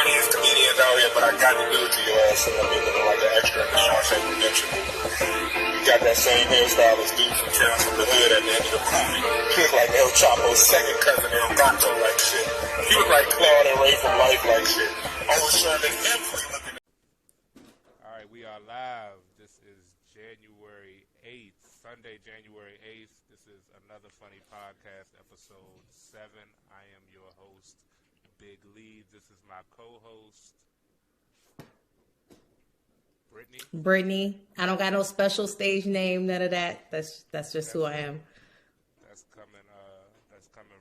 funniest comedians out here, but I got to do it to your ass. So I've been looking like an extra in the Shawshank Redemption movie. You got that same hairstyle as dude from Tales from the Hood at the end of the movie. He look like El Chapo's second cousin El Gato like shit. He look like Claude and Ray from Life like shit. Always trying to looking. All right, we are live. This is January 8th, Sunday, January 8th. This is another funny podcast, episode 7. I am your host, Big Lee. This is my co-host, Brittany. I don't got no special stage name, none of that. That's just who I am. That's coming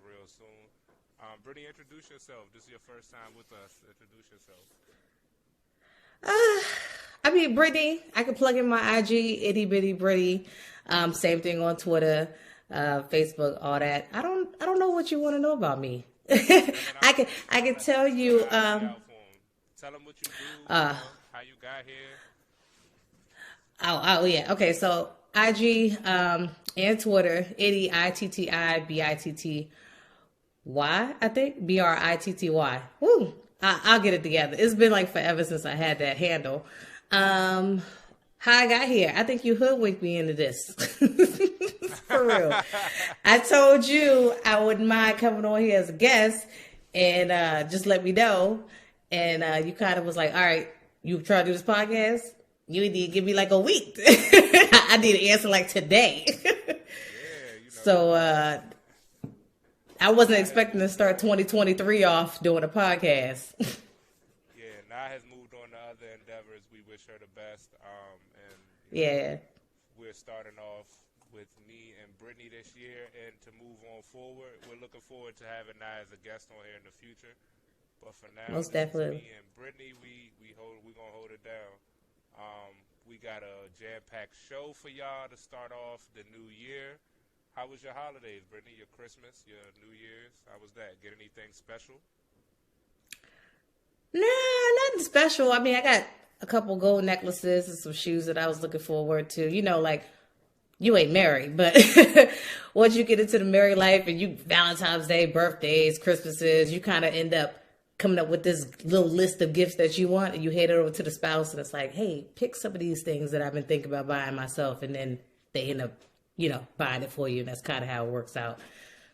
real soon. Brittany, introduce yourself. This is your first time with us. Introduce yourself. Brittany. I can plug in my IG, itty bitty Brittany. Same thing on Twitter, Facebook, all that. I don't know what you want to know about me. I can tell you. Tell them what you do. How you got here. Oh yeah. Okay, so IG and Twitter, itty ITTIBITTY, I think BRITTY. Woo! I'll get it together. It's been like forever since I had that handle. How I got here? I think you hoodwinked me into this. For real. I told you I wouldn't mind coming on here as a guest and just let me know. And you kind of was like, all right, you try to do this podcast? You need to give me like a week. I need an answer like today. So I wasn't expecting to start 2023 off doing a podcast. Yeah, Nah has moved on to other endeavors. We wish her the best. We're starting off with me and Brittany this year, and to move on forward, we're looking forward to having Nah as a guest on here in the future. But for now, most definitely, me and Brittany, we're gonna hold it down. We got a jam-packed show for y'all to start off the new year. How was your holidays, Brittany? Your Christmas, your New Year's? How was that? Get anything special? Nah, nothing special. I mean, I got a couple gold necklaces and some shoes that I was looking forward to. You know, like, you ain't married, but once you get into the married life and you Valentine's Day, birthdays, Christmases, you kind of end up coming up with this little list of gifts that you want, and you hand it over to the spouse, and it's like, hey, pick some of these things that I've been thinking about buying myself, and then they end up, buying it for you, and that's kind of how it works out.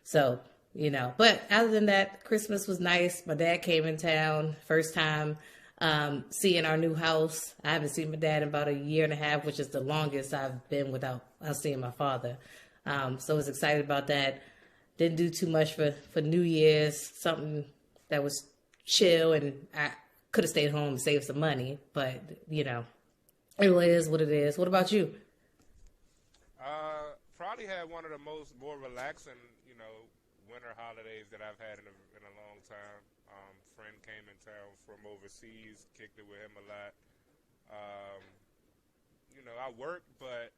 So, but other than that, Christmas was nice. My dad came in town, first time seeing our new house. I haven't seen my dad in about a year and a half, which is the longest I've been without seeing my father. So I was excited about that. Didn't do too much for New Year's, something that was chill, and I could have stayed home and saved some money, but it is what it is. What about you? Probably had one of the more relaxing, winter holidays that I've had in a long time. Friend came in town from overseas, kicked it with him a lot. I work, but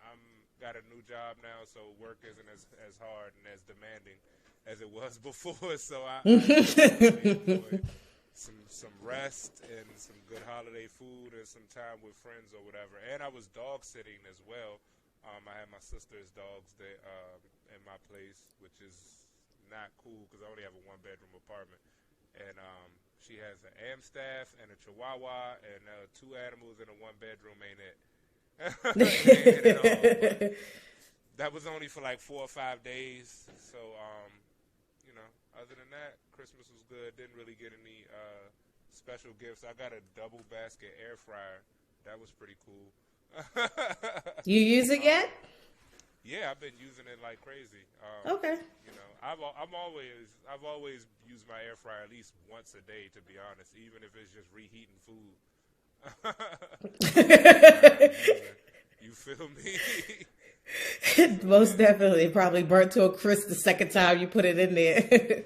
I'm got a new job now, so work isn't as hard and as demanding as it was before, so I enjoyed some rest and some good holiday food and some time with friends or whatever. And I was dog sitting as well. I had my sister's dogs that in my place, which is not cool because I only have a one-bedroom apartment. And she has an Amstaff and a Chihuahua, and 2 animals in a one-bedroom ain't it. Ain't it all, but that was only for like 4 or 5 days, so other than that, Christmas was good. Didn't really get any special gifts. I got a double basket air fryer. That was pretty cool. You use it yet? Yeah, I've been using it like crazy. Okay. I've always used my air fryer at least once a day, to be honest, even if it's just reheating food. You feel me? Most definitely. Probably burnt to a crisp the second time you put it in there.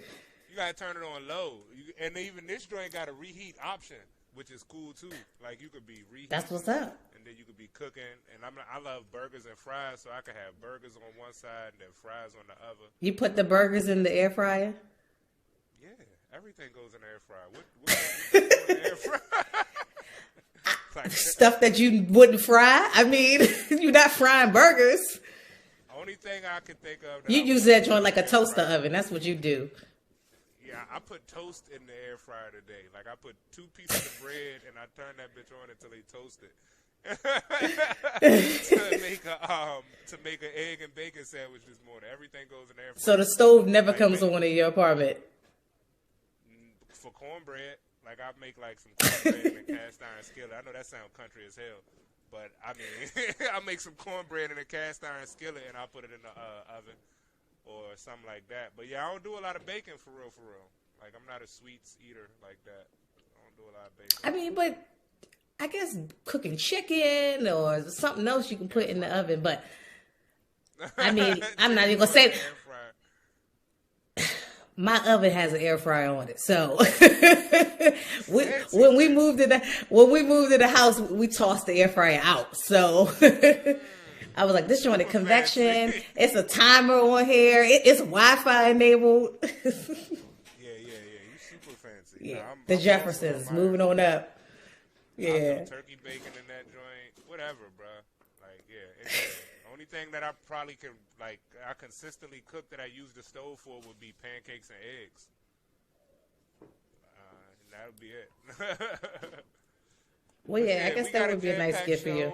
You gotta turn it on low, and even this joint got a reheat option, which is cool too. Like you could be reheating. That's what's up. And then you could be cooking. And I love burgers and fries, so I could have burgers on one side and then fries on the other. You put the burgers in the air fryer? Yeah, everything goes in the air fryer. What in the air fryer? Like, stuff that you wouldn't fry? I mean, you're not frying burgers. Only thing I can think of. You use that joint like a toaster oven. That's what you do. Yeah, I put toast in the air fryer today. Like, I put 2 pieces of bread and I turned that bitch on until they toasted. to make an egg and bacon sandwich this morning. Everything goes in the air fryer. So the stove never comes on in your apartment? For cornbread, like I make like some cornbread in a cast iron skillet. I know that sounds country as hell, but I mean, I make some cornbread in a cast iron skillet and I put it in the oven or something like that. But yeah, I don't do a lot of bacon for real. Like, I'm not a sweets eater like that. I don't do a lot of bacon. I mean, but I guess cooking chicken or something else you can put in the oven. But I mean, I'm not even gonna say. My oven has an air fryer on it, so when we moved to the house, we tossed the air fryer out. So I was like, "This joint is convection. It's a timer on here. It's Wi-Fi enabled." Yeah. You super fancy. Yeah, I'm the Jeffersons moving on up. Yeah, turkey bacon in that joint, whatever, bro. Like, yeah. The only thing that I probably can, like, I consistently cook that I use the stove for would be pancakes and eggs. And that would be it. Well, yeah, I guess that would be a nice gift for you.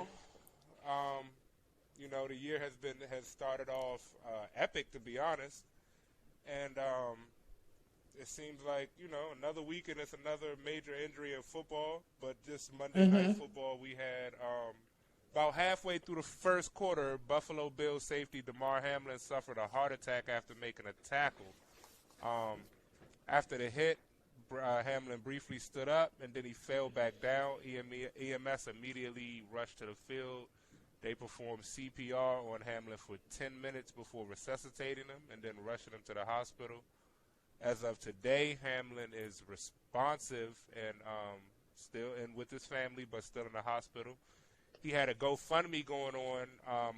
You know, the year has started off epic, to be honest, and it seems like, you know, another week and it's another major injury in football. But just Monday night football, we had about halfway through the first quarter, Buffalo Bills safety demar Hamlin suffered a heart attack after making a tackle. After the hit, Hamlin briefly stood up, and then he fell back down. EMS immediately rushed to the field. They performed CPR on Hamlin for 10 minutes before resuscitating him and then rushing him to the hospital. As of today, Hamlin is responsive and still in with his family, but still in the hospital. He had a GoFundMe going on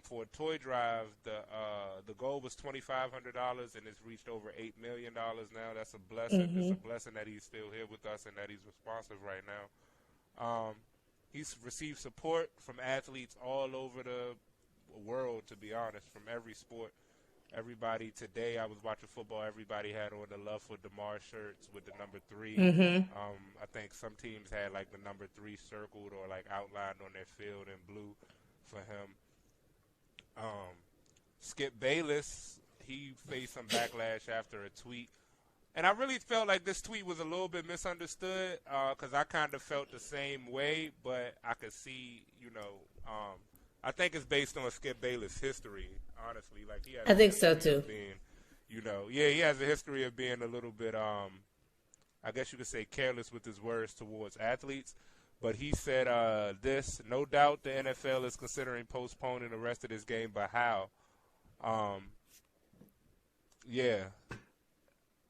for a toy drive. The goal was $2,500, and it's reached over $8 million now. That's a blessing. It's a blessing that he's still here with us and that he's responsive right now. He's received support from athletes all over the world, to be honest, from every sport. Everybody today, I was watching football, everybody had on the Love for DeMar shirts with the number 3. I think some teams had like the number 3 circled or like outlined on their field in blue for him. Skip Bayless, he faced some backlash after a tweet. And I really felt like this tweet was a little bit misunderstood because I kind of felt the same way, but I could see, you know, I think it's based on Skip Bayless' history, honestly. Like, he has I think so too. Being, you know, he has a history of being a little bit, I guess you could say, careless with his words towards athletes. But he said this: no doubt the NFL is considering postponing the rest of this game, but how?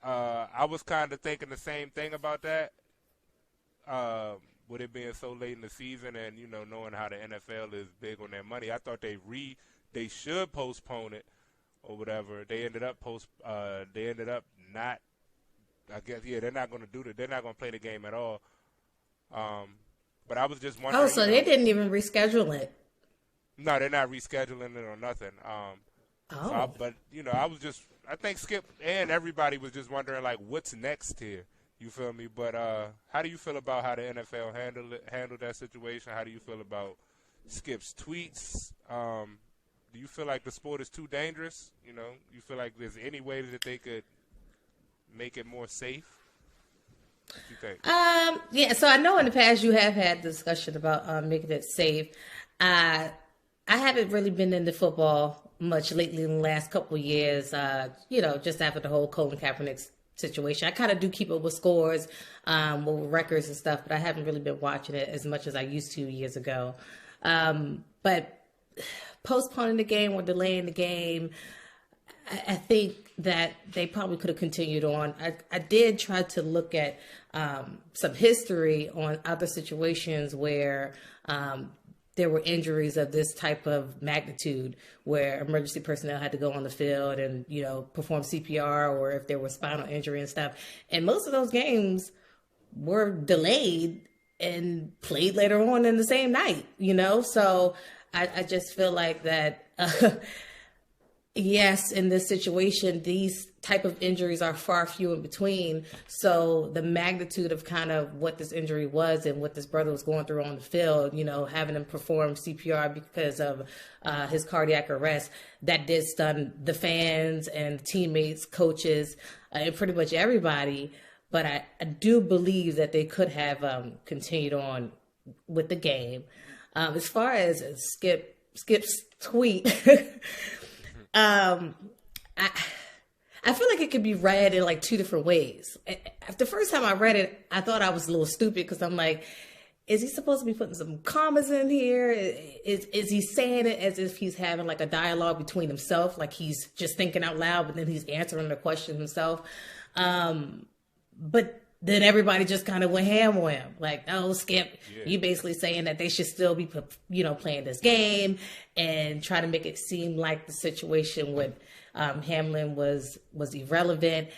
I was kind of thinking the same thing about that. With it being so late in the season, and you know, knowing how the NFL is big on their money, I thought they should postpone it or whatever. They ended up not. I guess they're not going to do that. They're not going to play the game at all. But I was just wondering. Oh, so they didn't even reschedule it? No, they're not rescheduling it or nothing. But you know, I think Skip and everybody was just wondering like, what's next here. You feel me? But how do you feel about how the NFL handled that situation? How do you feel about Skip's tweets? Do you feel like the sport is too dangerous? You know, you feel like there's any way that they could make it more safe? What do you think? Yeah. So I know in the past you have had discussion about making it safe. I haven't really been into football much lately in the last couple of years. You know, just after the whole Colin Kaepernick situation. I kind of do keep up with scores, with records and stuff, but I haven't really been watching it as much as I used to years ago. But postponing the game or delaying the game, I think that they probably could have continued on. I did try to look at some history on other situations where there were injuries of this type of magnitude where emergency personnel had to go on the field and, you know, perform CPR, or if there was spinal injury and stuff. And most of those games were delayed and played later on in the same night, you know? So I just feel like that yes, in this situation, these type of injuries are far few in between. So the magnitude of kind of what this injury was and what this brother was going through on the field, you know, having him perform CPR because of his cardiac arrest, that did stun the fans and teammates, coaches, and pretty much everybody. But I do believe that they could have continued on with the game. As far as Skip's tweet, I feel like it could be read in like two different ways. The first time I read it, I thought I was a little stupid because I'm like, is he supposed to be putting some commas in here? Is he saying it as if he's having like a dialogue between himself, like he's just thinking out loud, but then he's answering the question himself? But then everybody just kind of went ham on him. Like, oh, Skip, you basically saying that they should still be, you know, playing this game, and try to make it seem like the situation with Hamlin was irrelevant.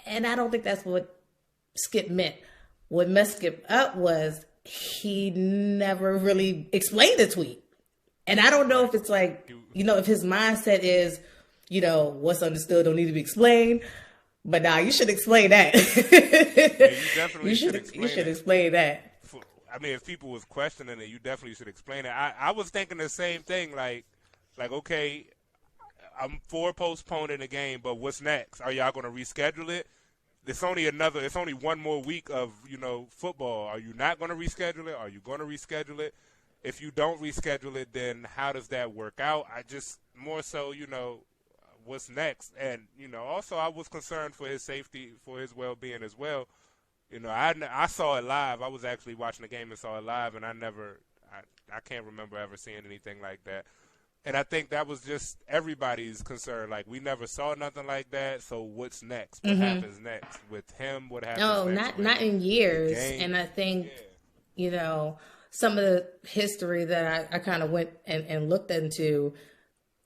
And I don't think that's what Skip meant. What messed Skip up was he never really explained the tweet. And I don't know if it's like, you know, if his mindset is, you know, what's understood don't need to be explained. But nah, you should explain that. Yeah, you definitely should explain that. I mean, if people was questioning it, you definitely should explain it. I was thinking the same thing. Like, okay, I'm for postponing the game, but what's next? Are y'all going to reschedule it? It's only one more week of, you know, football. Are you not going to reschedule it? Are you going to reschedule it? If you don't reschedule it, then how does that work out? I just more so, you know, what's next? And, you know, also I was concerned for his safety, for his well-being as well. You know, I saw it live. I was actually watching the game and saw it live, and I can't remember ever seeing anything like that. And I think that was just everybody's concern. Like, we never saw nothing like that, so what's next? What happens next with him? What happens next? Not in years. And I think, you know, some of the history that I kind of went and looked into,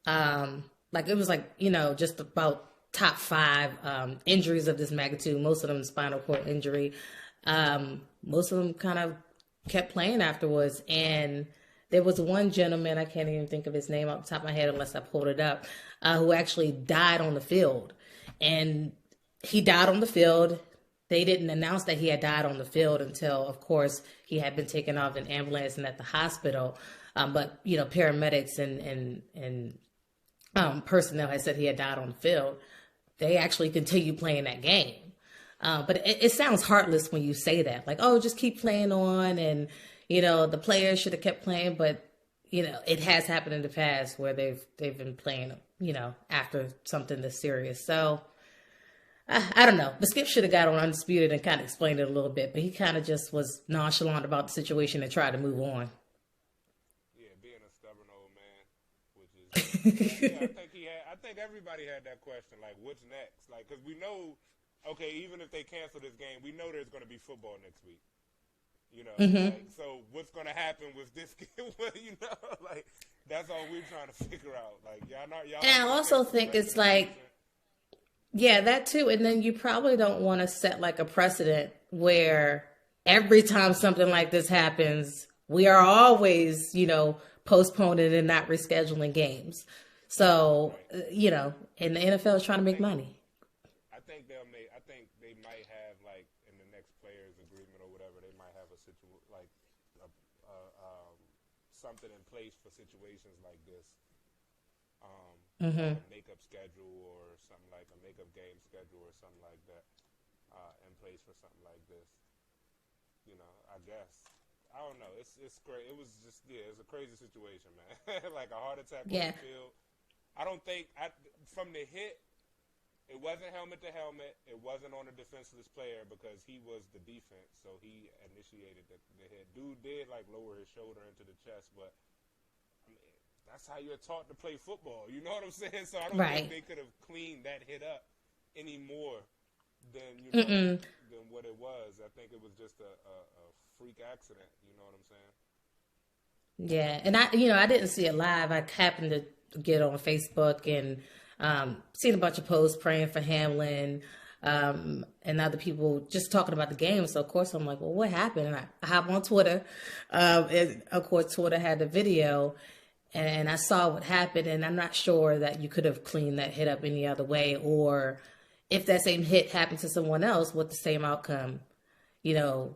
like, it was like, you know, just about top 5 injuries of this magnitude. Most of them spinal cord injury. Most of them kind of kept playing afterwards. And there was one gentleman, I can't even think of his name off the top of my head unless I pulled it up, who actually died on the field. And he died on the field. They didn't announce that he had died on the field until, of course, he had been taken off in ambulance and at the hospital. But, you know, paramedics and personnel had said he had died on the field. They actually continued playing that game. But it sounds heartless when you say that. Like, oh, just keep playing on. And, you know, the players should have kept playing. But, you know, it has happened in the past where they've been playing, you know, after something this serious. So, I don't know. But Skip should have got on Undisputed and kind of explained it a little bit. But he kind of just was nonchalant about the situation and tried to move on. Being a stubborn old man, which is, I think everybody had that question, like, what's next? Like, because we know, okay, even if they cancel this game, we know there's going to be football next week. You know, like, so what's going to happen with this game? You know, like, that's all we're trying to figure out. Like, y'all. And I also think it's like, yeah, that too. And then you probably don't want to set like a precedent where every time something like this happens, we are always, you know, postponing and not rescheduling games. So, you know, and the NFL is trying to make money. I think they might have, like, in the next players agreement or whatever, they might have something in place for situations like this. A makeup schedule or something, like a makeup game schedule or something like that in place for something like this. You know, I guess. I don't know. It's great. It was just, it's a crazy situation, man. Like a heart attack on the field. I don't think, from the hit, it wasn't helmet to helmet. It wasn't on a defenseless player because he was the defense, so he initiated the hit. Dude did, like, lower his shoulder into the chest, but, I mean, that's how you're taught to play football. You know what I'm saying? So I don't think they could have cleaned that hit up any more than, you know, than what it was. I think it was just a freak accident. You know what I'm saying? Yeah, and I didn't see it live. I happened to get on Facebook and seen a bunch of posts praying for Hamlin and other people just talking about the game. So, of course, I'm like, well, what happened? And I hop on Twitter. And, of course, Twitter had the video. And I saw what happened, and I'm not sure that you could have cleaned that hit up any other way, or if that same hit happened to someone else, what the same outcome, you know,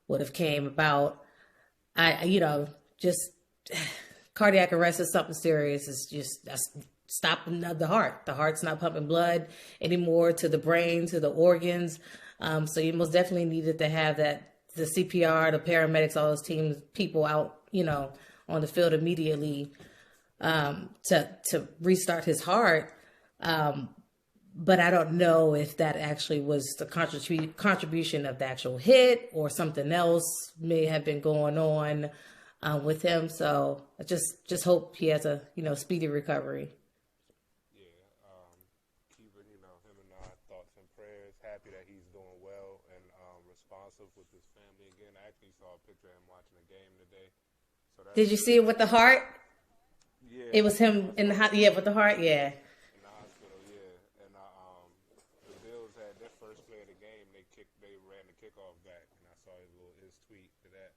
would have came about. Just cardiac arrest is something serious. It's just that's stopping the heart. The heart's not pumping blood anymore to the brain, to the organs. So you most definitely needed to have that, the CPR, the paramedics, all those people out, on the field immediately to restart his heart. But I don't know if that actually was the contribution of the actual hit, or something else may have been going on with him. So I just hope he has a speedy recovery. Yeah, keeping him and I thoughts and prayers. Happy that he's doing well and responsive with his family again. I actually saw a picture of him watching a game today. So did you see it with the heart? Yeah, it was him in the with the heart. Yeah. In the hospital, yeah. And the Bills had their first play of the game. They ran the kickoff back, and I saw his tweet to that.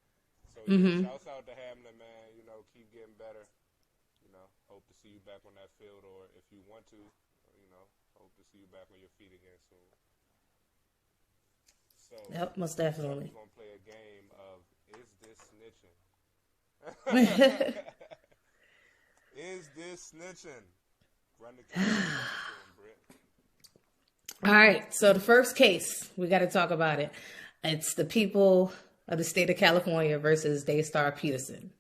So shouts out to Hamlin, man. Keep getting better. Hope to see you back on that field, or if you want to, hope to see you back on your feet again soon. So, yep, most definitely. We're gonna play a game of Is This Snitching? Is this snitching? Run the camera, Britt. All right, so the first case, we got to talk about it. It's the people of the state of California versus Daystar Peterson,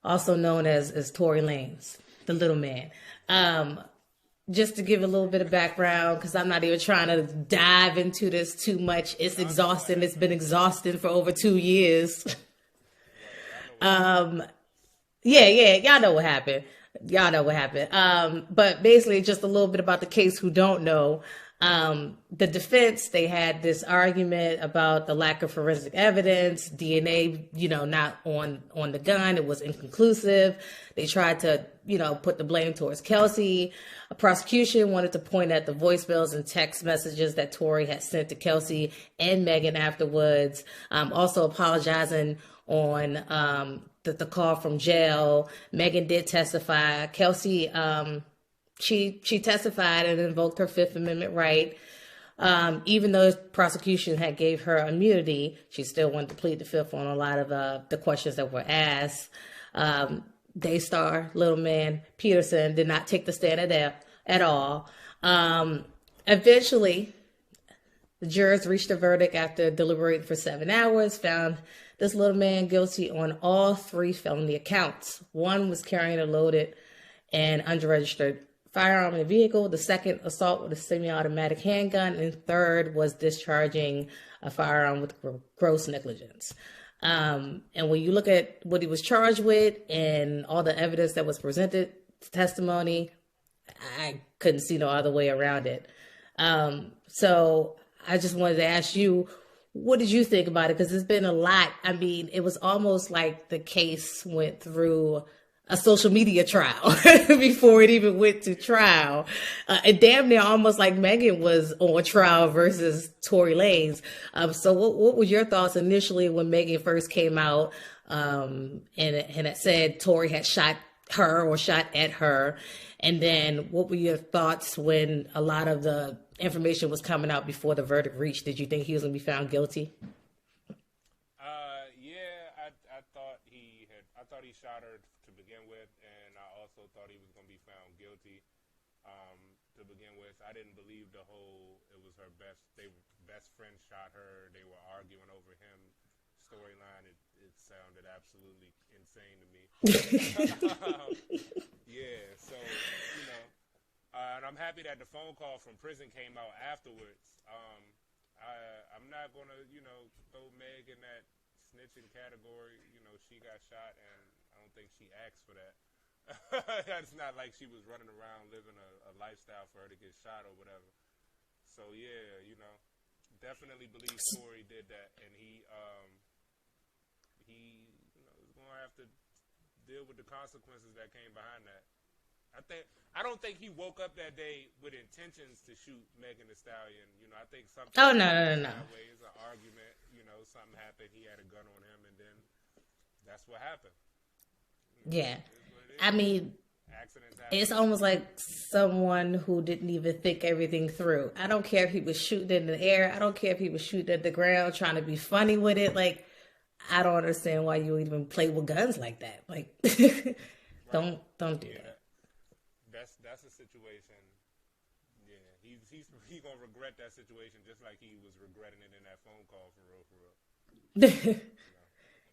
also known as Tory Lanez, the little man. Just to give a little bit of background, because I'm not even trying to dive into this too much. It's exhausting. It's been exhausting for over 2 years. Yeah, y'all know what happened. But basically, just a little bit about the case who don't know. The defense, they had this argument about the lack of forensic evidence, DNA, not on the gun. It was inconclusive. They tried to, put the blame towards Kelsey. A prosecution wanted to point at the voicemails and text messages that Tory had sent to Kelsey and Megan afterwards. Also apologizing on the call from jail. Megan did testify. Kelsey, she testified and invoked her Fifth Amendment right. Even though the prosecution had gave her immunity, she still wanted to plead the fifth on a lot of the questions that were asked. Daystar, little man, Peterson did not take the stand at all. Eventually, the jurors reached a verdict after deliberating for 7 hours, found this little man guilty on all 3 felony accounts. One was carrying a loaded and unregistered firearm in a vehicle. The second, assault with a semi-automatic handgun. And third was discharging a firearm with gross negligence. And when you look at what he was charged with and all the evidence that was presented, testimony, I couldn't see no other way around it. So I just wanted to ask you, what did you think about it? Because it's been a lot. I mean, it was almost like the case went through a social media trial before it even went to trial. And damn near almost like Megan was on trial versus Tory Lanez. So what was your thoughts initially when Megan first came out and it said Tory had shot her or shot at her? And then what were your thoughts when a lot of the information was coming out before the verdict reached? Did you think he was going to be found guilty? I thought he shot her to begin with, and I also thought he was going to be found guilty to begin with. I didn't believe it was her best friend shot her. They were arguing over him. Storyline, it sounded absolutely insane to me. Yeah, so, and I'm happy that the phone call from prison came out afterwards. I'm not going to, throw Meg in that snitching category. She got shot, and I don't think she asked for that. It's not like she was running around living a lifestyle for her to get shot or whatever. So, yeah, definitely believe Tory did that, and he is going to have to deal with the consequences that came behind that. I don't think he woke up that day with intentions to shoot Megan Thee Stallion. I think something. Oh no. It's an argument. Something happened. He had a gun on him, and then that's what happened. Yeah. It's what it I is. mean, Accidents happen. it's almost like someone who didn't even think everything through. I don't care if he was shooting in the air. I don't care if he was shooting at the ground, trying to be funny with it. Like, I don't understand why you even play with guns like that. Like, don't do that. That's a situation. Yeah, he's gonna regret that situation just like he was regretting it in that phone call for real.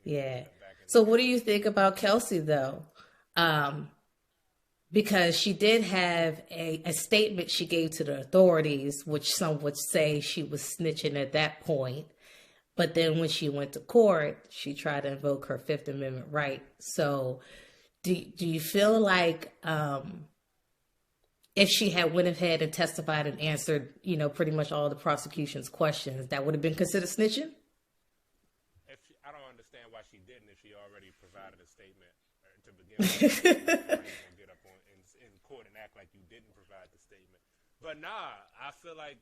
Yeah. So what do you think about Kelsey though? Because she did have a statement she gave to the authorities, which some would say she was snitching at that point. But then when she went to court, she tried to invoke her Fifth Amendment right. So do you feel like if she had went ahead and testified and answered, pretty much all the prosecution's questions, that would have been considered snitching? I don't understand why she didn't if she already provided a statement to begin with. Get up in court and act like you didn't provide the statement. But nah, I feel like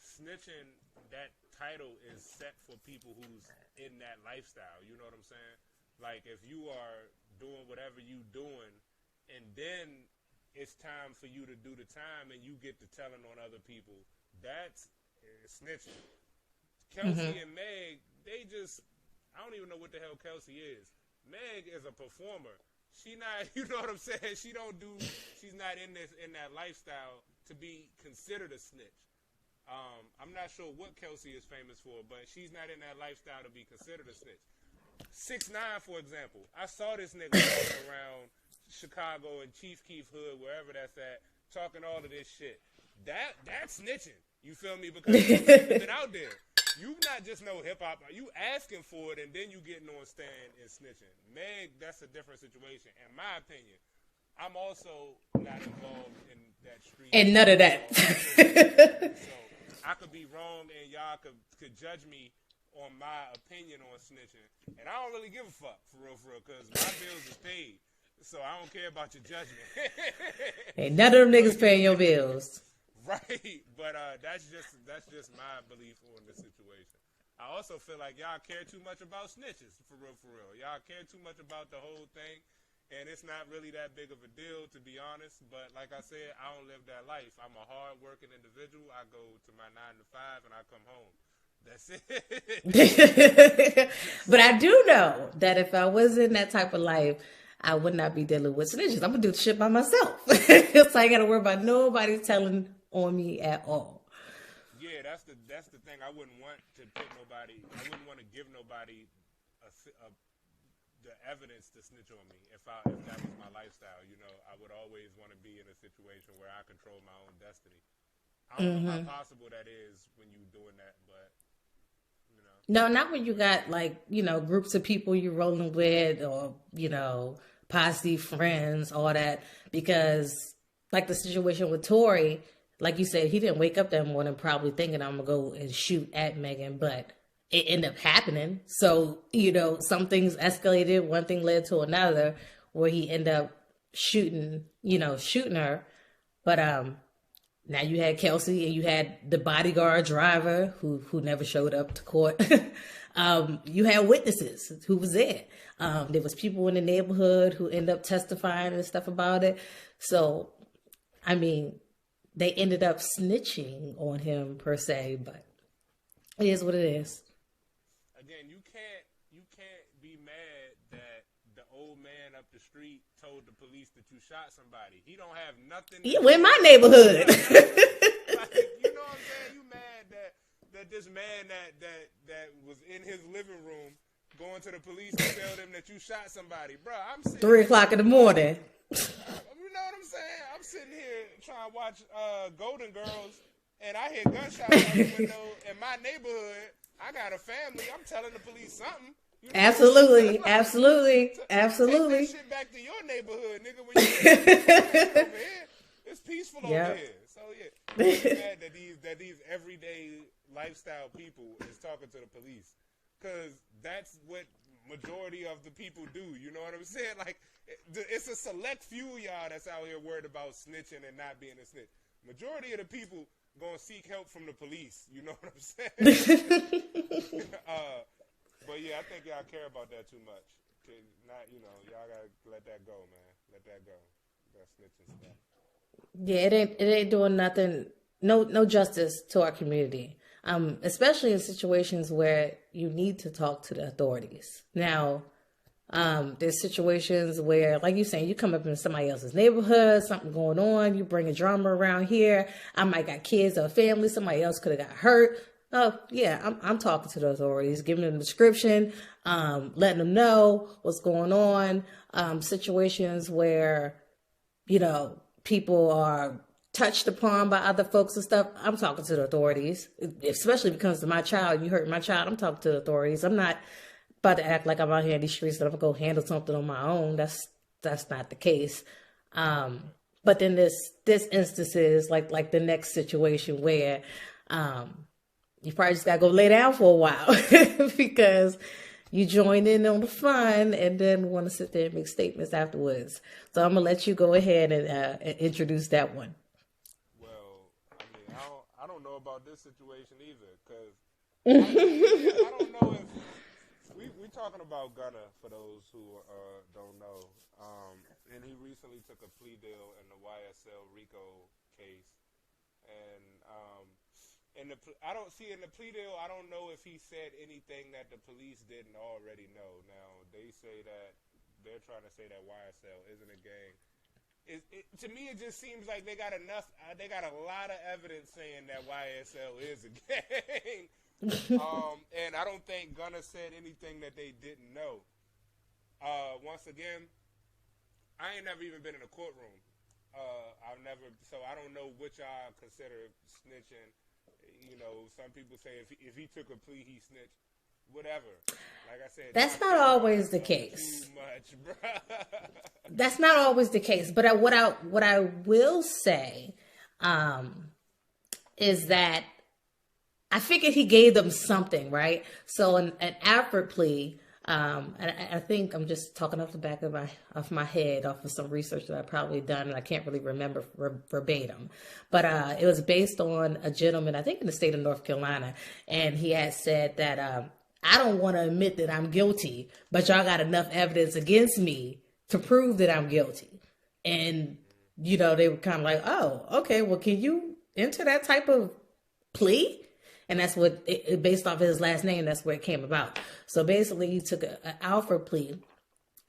snitching, that title is set for people who's in that lifestyle. You know what I'm saying? Like if you are doing whatever you doing and then it's time for you to do the time and you get to telling on other people, that's snitching. Kelsey and Meg, I don't even know what the hell Kelsey is. Meg is a performer. She not, you know what I'm saying? She's not in that lifestyle to be considered a snitch. I'm not sure what Kelsey is famous for, but she's not in that lifestyle to be considered a snitch. 6ix9ine, for example. I saw this nigga walking around Chicago and Chief Keef Hood, wherever that's at, talking all of this shit. That's snitching. You feel me? Because you've been out there. You not just know hip hop. You asking for it, and then you getting on stand and snitching. Meg, that's a different situation. In my opinion, I'm also not involved in that street. And none of that. So I could be wrong, and y'all could judge me on my opinion on snitching. And I don't really give a fuck, for real, because my bills is paid. So I don't care about your judgment. Ain't none of them niggas paying your bills. Right, but that's just my belief on the situation. I also feel like y'all care too much about snitches, for real. Y'all care too much about the whole thing, and it's not really that big of a deal, to be honest. But like I said, I don't live that life. I'm a hard-working individual. I go to my 9 to 5, and I come home. That's it. But I do know that if I was in that type of life, I would not be dealing with snitches. I'm gonna do the shit by myself. So I ain't gotta worry about nobody telling on me at all. Yeah, that's the thing. I wouldn't want to I wouldn't want to give nobody the evidence to snitch on me if that was my lifestyle. I would always want to be in a situation where I control my own destiny. I don't know how possible that is when you doing that, but No, not when you got groups of people you're rolling with or, posse friends, all that. Because like the situation with Tory, like you said, he didn't wake up that morning probably thinking I'm going to go and shoot at Megan, but it ended up happening. So, some things escalated. One thing led to another where he ended up shooting her. But now you had Kelsey and you had the bodyguard driver who never showed up to court. You had witnesses who was there. There was people in the neighborhood who ended up testifying and stuff about it. So, I mean, they ended up snitching on him per se, but it is what it is. Again, you can't be mad that the old man up the street told the police that you shot somebody. He don't have nothing. He in my neighborhood. You know what I'm saying? You mad that this man that was in his living room going to the police to tell them that you shot somebody, bro. I'm sitting 3 o'clock in the morning. You know what I'm saying? I'm sitting here trying to watch Golden Girls, and I hear gunshots out the window in my neighborhood. I got a family. I'm telling the police something. Absolutely. Take that shit back to your neighborhood, nigga. When you over here, it's peaceful over here. So yeah, I'm mad that these everyday lifestyle people is talking to the police, because that's what majority of the people do. You know what I'm saying? Like, it's a select few of y'all that's out here worried about snitching and not being a snitch. Majority of the people gonna seek help from the police. You know what I'm saying? But yeah, I think y'all care about that too much. Not, y'all gotta let that go, man. Let that go. That snitching stuff. Yeah, it ain't doing nothing. No justice to our community. Especially in situations where you need to talk to the authorities. Now, there's situations where, like you saying, you come up in somebody else's neighborhood, something going on, you bring a drama around here. I might got kids or family, somebody else could have got hurt. Oh yeah, I'm talking to the authorities, giving them a description, letting them know what's going on. Situations where, people are touched upon by other folks and stuff. I'm talking to the authorities, especially if it comes to my child. You hurt my child, I'm talking to the authorities. I'm not about to act like I'm out here in these streets that I'm gonna go handle something on my own. That's not the case. But then this instances like the next situation where you probably just gotta go lay down for a while because you join in on the fun and then want to sit there and make statements afterwards. So I'm gonna let you go ahead and introduce that one. Well, I don't know about this situation either, because I don't know if we talking about Gunna, for those who don't know, and he recently took a plea deal in the YSL RICO case, and I don't see in the plea deal. I don't know if he said anything that the police didn't already know. Now they say that they're trying to say that YSL isn't a gang. To me, it just seems like they got enough. They got a lot of evidence saying that YSL is a gang. And I don't think Gunna said anything that they didn't know. Once again, I ain't never even been in a courtroom. So I don't know what y'all consider snitching. Some people say if he took a plea, he snitched. Whatever. Like I said, that's not always the case. Too much, bro. That's not always the case. But what I will say, is that I figured he gave them something, right? So an Alford plea, and I think I'm just talking off the back of my head, off of some research that I've probably done, and I can't really remember verbatim. But it was based on a gentleman, I think in the state of North Carolina, and he had said that I don't want to admit that I'm guilty, but y'all got enough evidence against me to prove that I'm guilty. And, they were kind of like, oh, okay, well, can you enter that type of plea? And that's what, based off of his last name, that's where it came about. So basically, he took an Alford plea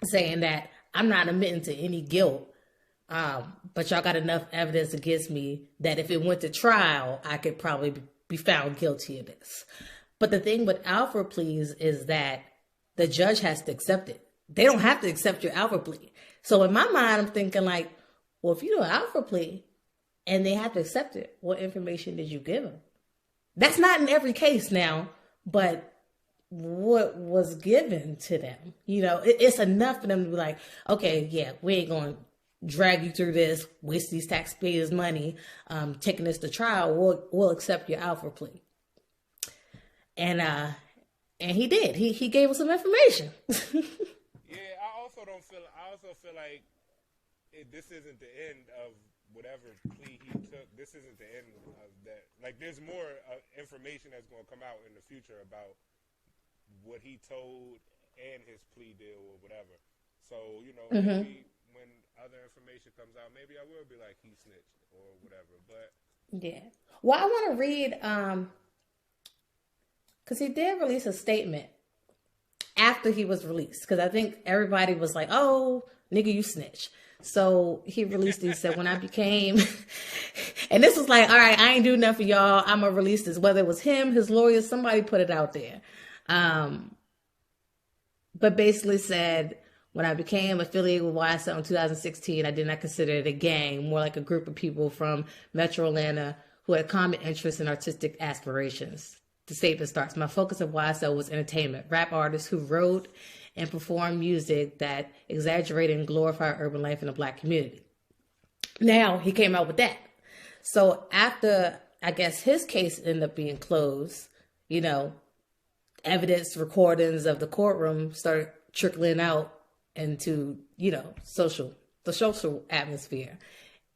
saying that I'm not admitting to any guilt, but y'all got enough evidence against me that if it went to trial, I could probably be found guilty of this. But the thing with Alford pleas is that the judge has to accept it. They don't have to accept your Alford plea. So in my mind, I'm thinking like, well, if you do an Alford plea and they have to accept it, what information did you give them? That's not in every case now, but what was given to them, it's enough for them to be like, okay, yeah, we ain't going to drag you through this, waste these taxpayers' money, taking this to trial. We'll accept your Alford plea. And he did. He gave us some information. Yeah, I also feel like this isn't the end of whatever plea he took. This isn't the end of that. Like, there's more information that's going to come out in the future about what he told and his plea deal or whatever. So, maybe when other information comes out, maybe I will be like, he snitched or whatever. But yeah. Well, I want to read, because he did release a statement after he was released. Because I think everybody was like, oh, nigga, you snitch. So he released it. He said, when I became, and this was like, all right, I ain't do nothing for y'all. I'm going to release this. Whether it was him, his lawyers, somebody put it out there. But basically said, when I became affiliated with YSL in 2016, I did not consider it a gang, more like a group of people from Metro Atlanta who had common interests and artistic aspirations. The statement starts, my focus of YSL was entertainment, rap artists who wrote and performed music that exaggerated and glorified urban life in the Black community. Now, he came out with that. So after, I guess, his case ended up being closed, evidence recordings of the courtroom started trickling out into, the social atmosphere.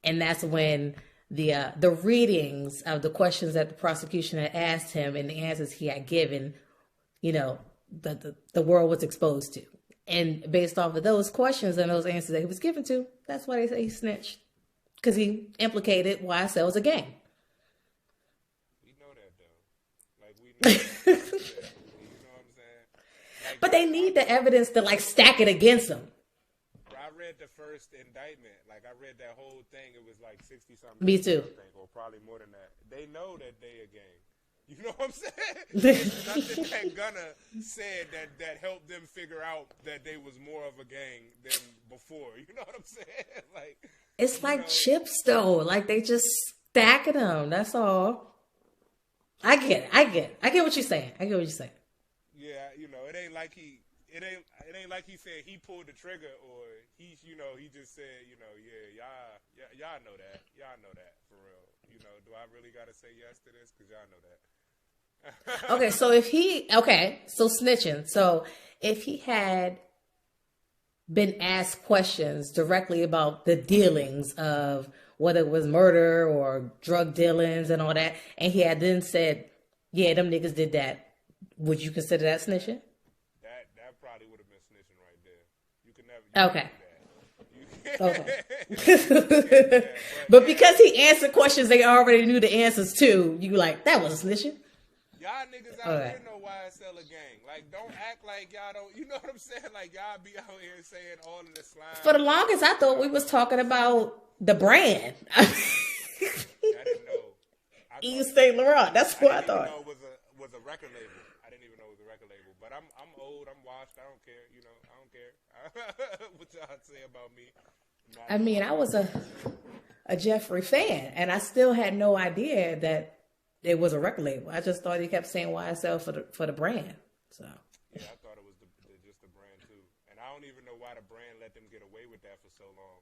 And that's when the readings of the questions that the prosecution had asked him and the answers he had given, the world was exposed to. And based off of those questions and those answers that he was given to, that's why they say he snitched. Because he implicated YSL's a gang. We know that, though. Like, we know that. You know what I'm saying? Like, But they need the evidence to, like, stack it against him. I read the first indictment. Like, I read that whole thing. It was like 60-something. Me too. I think, or probably more than that. They know that they a gang. You know what I'm saying? There's nothing that Gunna said that helped them figure out that they was more of a gang than before. You know what I'm saying? Like, it's like chips, though. Like, they just stacking them. That's all. I get what you're saying. Yeah, you know, it ain't like he said he pulled the trigger, or he just said, y'all know that. Y'all know that for real. You know, do I really got to say yes to this? Because y'all know that. Okay, so so snitching. So if he had been asked questions directly about the dealings of whether it was murder or drug dealings and all that, and he had then said, yeah, them niggas did that, would you consider that snitching? That probably would have been snitching right there. Okay. But because he answered questions they already knew the answers to, you like, that wasn't snitching? Y'all niggas out here know YSL a gang. Like, don't act like y'all don't. You know what I'm saying? Like, y'all be out here saying all of this slime. For the longest, I thought we was talking about the brand. I didn't know. Yves Saint Laurent. That's what I thought. I didn't even know it was a record label. I didn't even know it was a record label. But I'm old. I'm washed. I don't care. You know, I don't care. What y'all say about me? I mean, I was a Jeffrey fan, and I still had no idea that it was a record label. I just thought he kept saying YSL for the brand. So yeah, I thought it was just the brand too. And I don't even know why the brand let them get away with that for so long.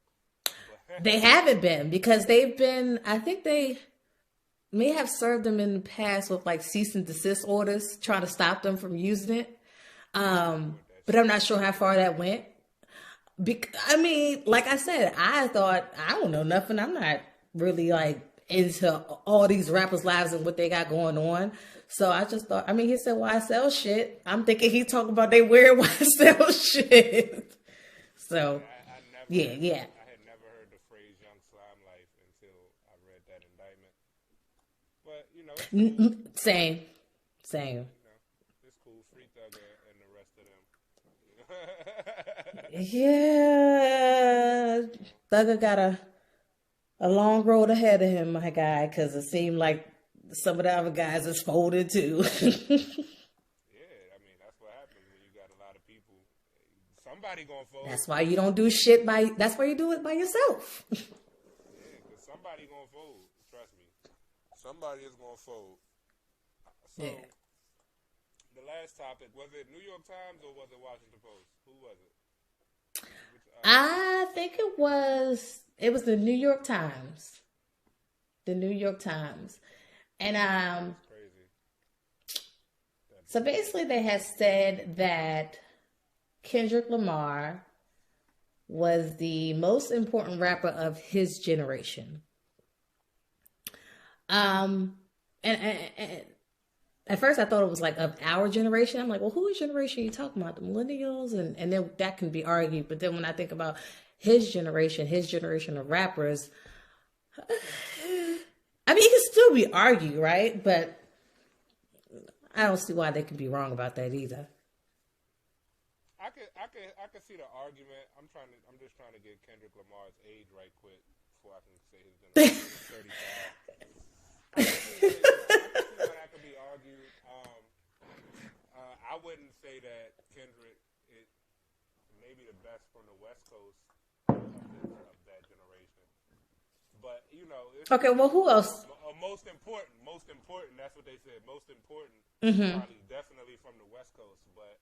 But they haven't been, because they've been. I think they may have served them in the past with like cease and desist orders, trying to stop them from using it. But I'm not sure how far that went. I mean, like I said, I thought, I don't know nothing. I'm not really like into all these rappers' lives and what they got going on. So I just thought, I mean, he said YSL shit. I'm thinking he talking about they weird YSL shit. So, I had never heard the phrase Young Slime Life until I read that indictment. But, you know. Same. You know, it's cool. Free Thugger and the rest of them. Yeah. Thugger got a long road ahead of him, my guy, because it seemed like some of the other guys is folded too. Yeah, I mean, that's what happens when you got a lot of people. Somebody gonna fold. That's why you don't do shit that's why you do it by yourself. Yeah, because somebody gonna fold. Trust me. Somebody is gonna fold. So, yeah. The last topic, was it New York Times or was it Washington Post? Who was it? I think it was the New York Times. The New York Times. And Crazy. So basically they had said that Kendrick Lamar was the most important rapper of his generation. And at first I thought it was like of our generation. I'm like, well, whose generation are you talking about? The millennials? And then that can be argued. But then when I think about his generation of rappers, I mean, it can still be argued, right? But I don't see why they could be wrong about that either. I could see the argument. I'm just trying to get Kendrick Lamar's age right quick before I can say his generation. 35. I can see why that could be argued. I wouldn't say that Kendrick is maybe the best from the West Coast of that generation. But, you know. Okay, well, who else? Most important, that's what they said. Most important, probably definitely from the West Coast. But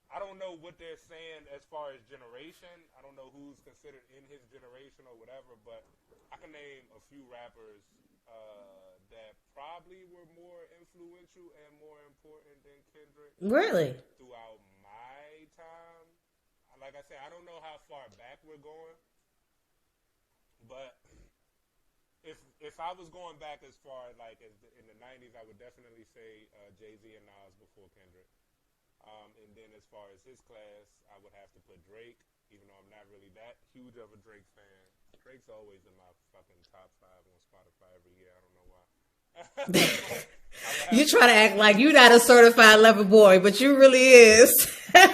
I don't know what they're saying as far as generation. I don't know who's considered in his generation or whatever. But I can name a few rappers that probably were more influential and more important than Kendrick. Really? Throughout my time. Like I said, I don't know how far back we're going. But if I was going back as far like as in the 90s, I would definitely say Jay-Z and Nas before Kendrick. And then as far as his class, I would have to put Drake, even though I'm not really that huge of a Drake fan. Drake's always in my fucking top 5 on Spotify every year. I don't know why. You try to act like you're not a certified lover boy, but you really is. I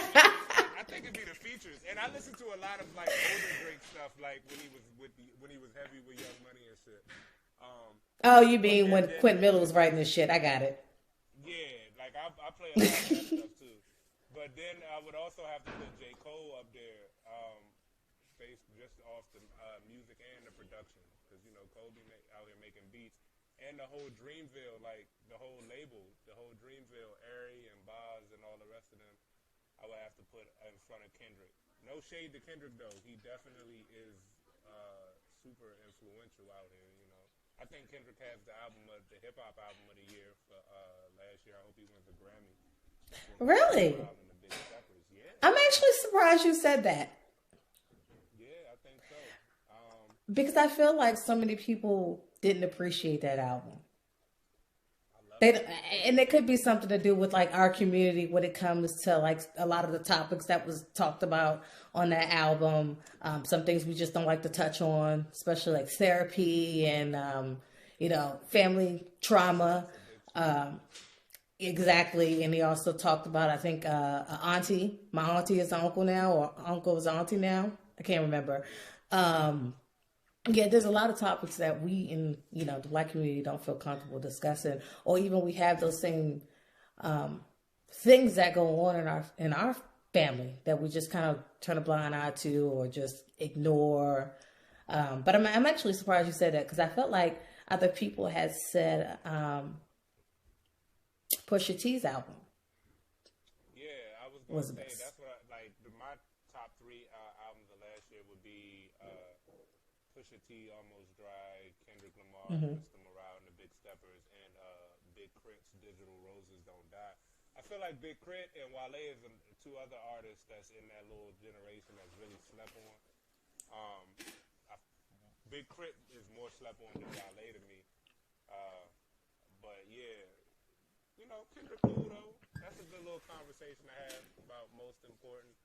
think it'd be the features, and I listen to a lot of like older Drake stuff, like when he was when he was heavy with Young Money and shit. Oh, you mean when Quentin Miller was writing this shit? I got it. Yeah, like I play a lot of that stuff too. But then I would also have to put J. Cole up there, based just off the music and the production, because you know Cole be out here making beats. And the whole Dreamville, like the whole label, the whole Dreamville, Airy and Boz and all the rest of them, I would have to put in front of Kendrick. No shade to Kendrick though, he definitely is super influential out here. You know, I think Kendrick has the hip hop album of the year for last year. I hope he wins a Grammy. Really? Yeah. I'm actually surprised you said that. Yeah, I think so. Because I feel like so many people didn't appreciate that album. And it could be something to do with like our community when it comes to like a lot of the topics that was talked about on that album. Some things we just don't like to touch on, especially like therapy and, you know, family trauma. Exactly. And he also talked about, I think, auntie. My auntie is uncle now, or uncle is auntie now. I can't remember. Yeah, there's a lot of topics that we in, you know, the Black community don't feel comfortable discussing, or even we have those same things that go on in our family that we just kind of turn a blind eye to or just ignore. But I'm actually surprised you said that, because I felt like other people had said Pusha T's album. Yeah, I was going to say that's what my top 3 albums of last year would be Pusha T, Almost Dry, Kendrick Lamar, Mr. Morale and the Big Steppers, and Big Crit's Digital Roses Don't Die. I feel like Big Crit and Wale is 2 other artists that's in that little generation that's really slept on. Big Crit is more slept on than Wale to me. But yeah, you know, Kendrick cool though. That's a good little conversation to have about most important.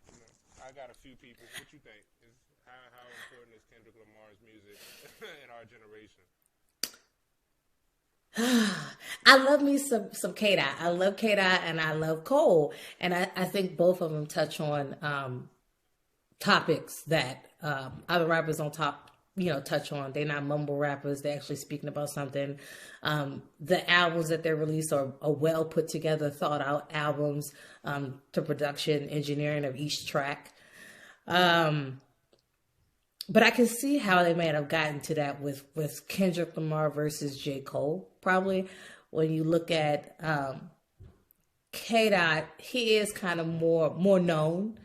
You know, I got a few people. What you think? How important is Kendrick Lamar's music in our generation? I love me some K-Dot. I love K-Dot and I love Cole. And I think both of them touch on topics that other rappers don't touch on. They're not mumble rappers. They're actually speaking about something. The albums that they release are well put together, thought out albums, the production, engineering of each track. But I can see how they may have gotten to that with Kendrick Lamar versus J. Cole. Probably when you look at K-Dot, he is kind of more known.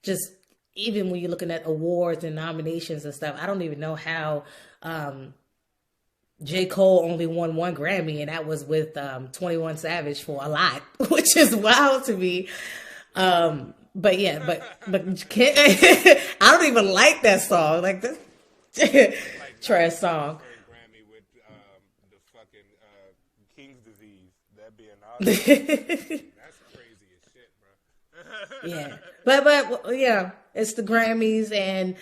Just even when you're looking at awards and nominations and stuff, I don't even know how J. Cole only won 1 Grammy, and that was with 21 Savage for a lot, which is wild to me. But yeah, but I don't even like that song. Like this trash song. Grammy with the fucking King's Disease. That being that's crazy as shit, bro. Yeah, but yeah, it's the Grammys and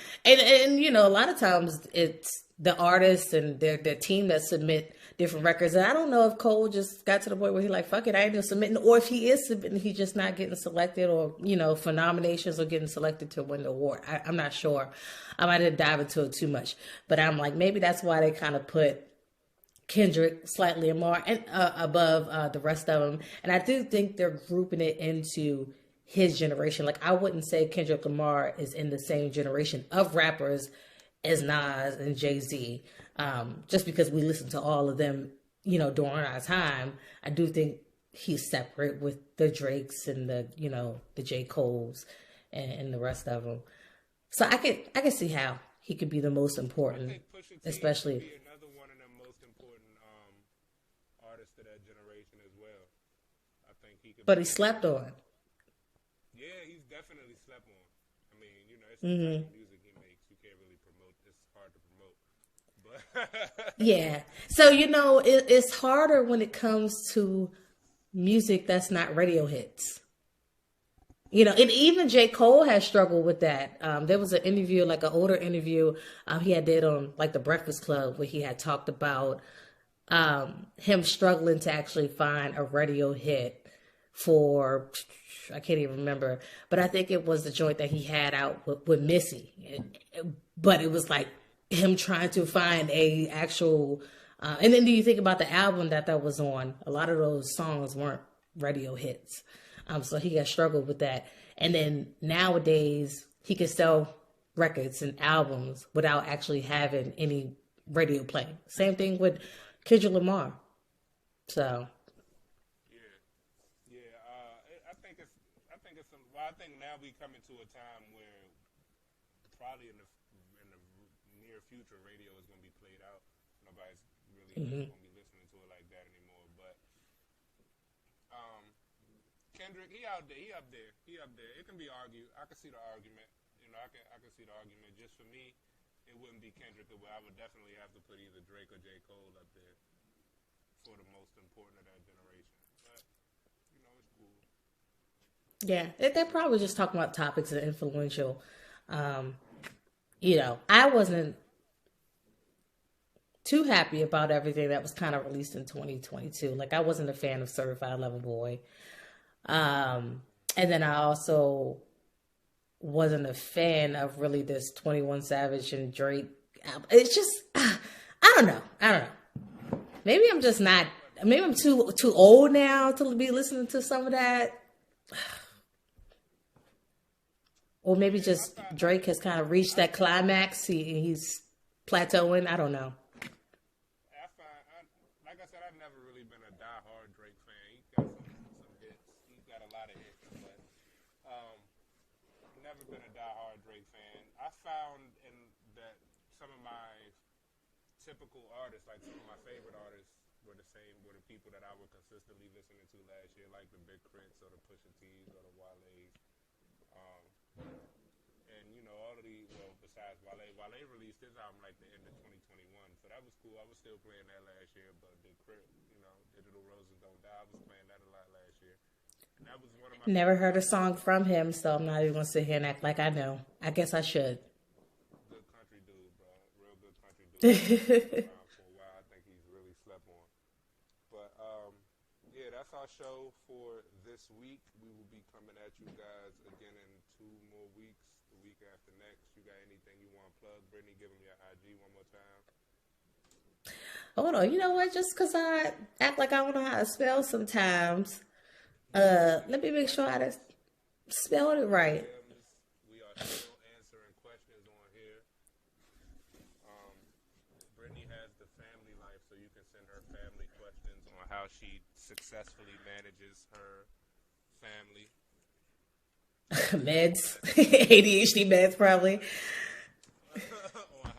you know, a lot of times it's the artists and their team that submit different records. And I don't know if Cole just got to the point where he like, fuck it, I ain't even submitting, or if he is submitting, he's just not getting selected, or, you know, for nominations or getting selected to win the award. I'm not sure. I didn't dive into it too much, but I'm like, maybe that's why they kind of put Kendrick slightly more and above the rest of them. And I do think they're grouping it into his generation. Like, I wouldn't say Kendrick Lamar is in the same generation of rappers as Nas and Jay-Z. Just because we listen to all of them, you know, during our time. I do think he's separate with the Drakes and the, you know, the J. Coles and the rest of them. So I could see how he could be the most important, especially. Be another one of the most important artists of that generation as well. I think he could. But he slept on. Yeah, he's definitely slept on. I mean, you know, it's the type of music he makes. You can't really promote. It's hard to promote. But yeah. So, you know, it's harder when it comes to music that's not radio hits. You know, and even J. Cole has struggled with that. There was an interview, like an older interview he had did on like the Breakfast Club where he had talked about him struggling to actually find a radio hit for, I can't even remember, but I think it was the joint that he had out with Missy. But it was like him trying to find a actual, and then do you think about the album that was on? A lot of those songs weren't radio hits. So he has struggled with that. And then nowadays he can sell records and albums without actually having any radio playing. Same thing with Kendrick Lamar. So. I think now we come into a time where probably in the near future radio is going to be played out. Nobody's really going to be listening to it like that anymore. But Kendrick, he up there. It can be argued. I can see the argument. You know, I can see the argument. Just for me, it wouldn't be Kendrick. I would definitely have to put either Drake or J. Cole up there for the most important of that generation. But you know, it's cool. Yeah, they're probably just talking about topics that are influential. You know, I wasn't too happy about everything that was kind of released in 2022. Like, I wasn't a fan of Certified Lover Boy. And then I also wasn't a fan of really this 21 Savage and Drake album. It's just, I don't know. Maybe I'm just not, maybe I'm too old now to be listening to some of that. Or maybe just Drake has kind of reached that climax. He's plateauing. I don't know. Like I said, I've never really been a diehard Drake fan. He's got some hits. He's got a lot of hits, but never been a diehard Drake fan. I found in that some of my typical artists, like some of my favorite artists, were the people that I were consistently listening to last year, like the Big Crits or the Pusha T's or the Wale's. And you know, all of these, well, besides Wale released his album like the end of 2021, so that was cool. I was still playing that last year, but Big Crit, you know, Digital Roses Don't Die, I was playing that a lot last year. And that was one of my never heard a song from him, so I'm not even gonna sit here and act like I know. I guess I should. Good country dude, bro. Real good country dude. For a while, I think he's really slept on. But yeah, that's our show for this week. We will be coming at you guys again in 2 more weeks. The week after next. You got anything you want to plug? Brittany, give them your IG one more time. Hold on. You know what? Just because I act like I don't know how to spell sometimes, let me make sure I spelled it right. We are still answering questions on here. Brittany has the family life, so you can send her family questions on how she successfully manages her family. Meds, ADHD meds, probably. On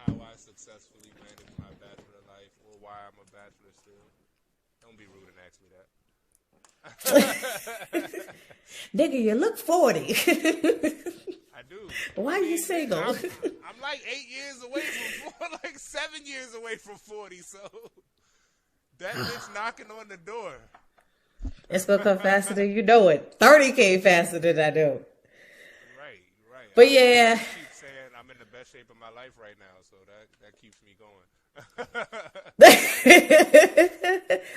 how I successfully manage my bachelor life, or why I'm a bachelor still. Don't be rude and ask me that. Nigga, you look 40. I do. Why are you single? I'm like 8 years away from like 7 years away from 40, so that bitch knocking on the door. It's gonna come faster than you know it. 30 came faster than I do. Right. But yeah. I keep saying I'm in the best shape of my life right now, so that keeps me going.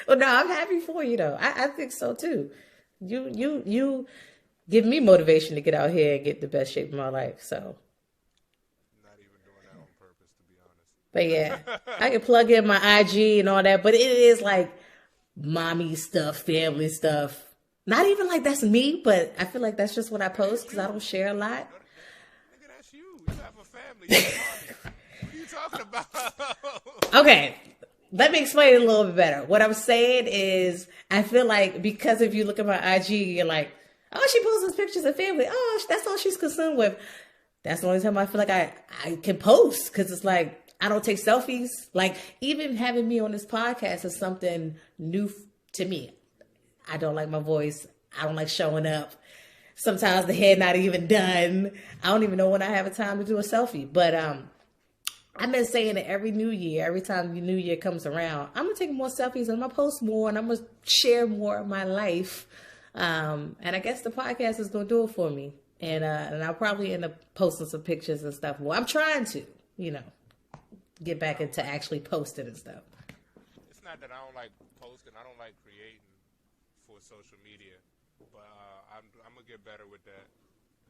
Well, no, I'm happy for you though. I think so too. You give me motivation to get out here and get the best shape of my life. So. Not even doing that on purpose, to be honest. But yeah, I can plug in my IG and all that, but it is like mommy stuff, family stuff. Not even like that's me, but I feel like that's just what I post because I don't share a lot. Nigga, that's you. You have a family. You have mommy. What are you talking about? Okay, let me explain it a little bit better. What I'm saying is I feel like because if you look at my IG, you're like, oh, she posts pictures of family. Oh, that's all she's consumed with. That's the only time I feel like I can post because it's like, I don't take selfies. Like, even having me on this podcast is something new to me. I don't like my voice. I don't like showing up. Sometimes the hair not even done. I don't even know when I have a time to do a selfie. But I've been saying it every New Year. Every time the New Year comes around, I'm gonna take more selfies and I'm gonna post more and I'm gonna share more of my life. And I guess the podcast is gonna do it for me. And I'll probably end up posting some pictures and stuff. Well, I'm trying to, get back into actually posting and stuff. It's not that I don't like posting. I don't like creating for social media, but I'm gonna get better with that.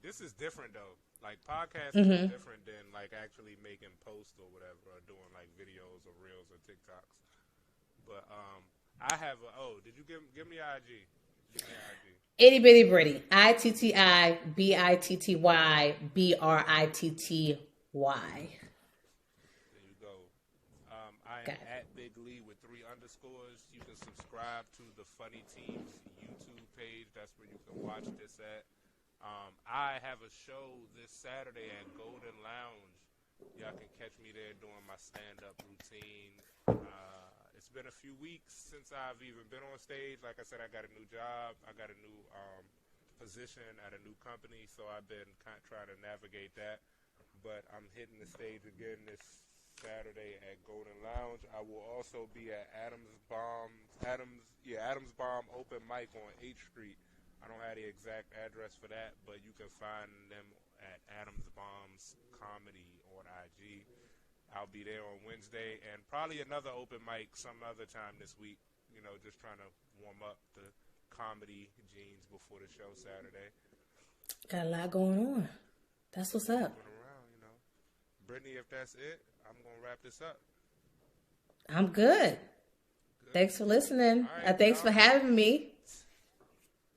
This is different though. Like podcasting is different than like actually making posts or whatever, or doing like videos or reels or TikToks. But I have did you give me IG? Give me IG. Itty bitty Brittany. ITTIBITTYBRITTY. There you go. I am at Big Lee with 3 underscores. You can subscribe to the Phunni Team's YouTube page. That's where you can watch this at. I have a show this Saturday at Golden Lounge. Y'all can catch me there doing my stand-up routine. It's been a few weeks since I've even been on stage. Like I said, I got a new job. I got a new position at a new company, so I've been trying to navigate that. But I'm hitting the stage again this Saturday at Golden Lounge. I will also be at Adams Bomb open mic on H Street. I don't have the exact address for that, but you can find them at Adams Bomb's Comedy on IG. I'll be there on Wednesday, and probably another open mic some other time this week. Just trying to warm up the comedy genes before the show Saturday. Got a lot going on. That's what's up. Around, Brittany, if that's it, I'm gonna wrap this up. I'm good. Thanks for listening. Right, thanks for having me.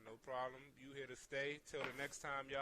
No problem. You here to stay till the next time, y'all.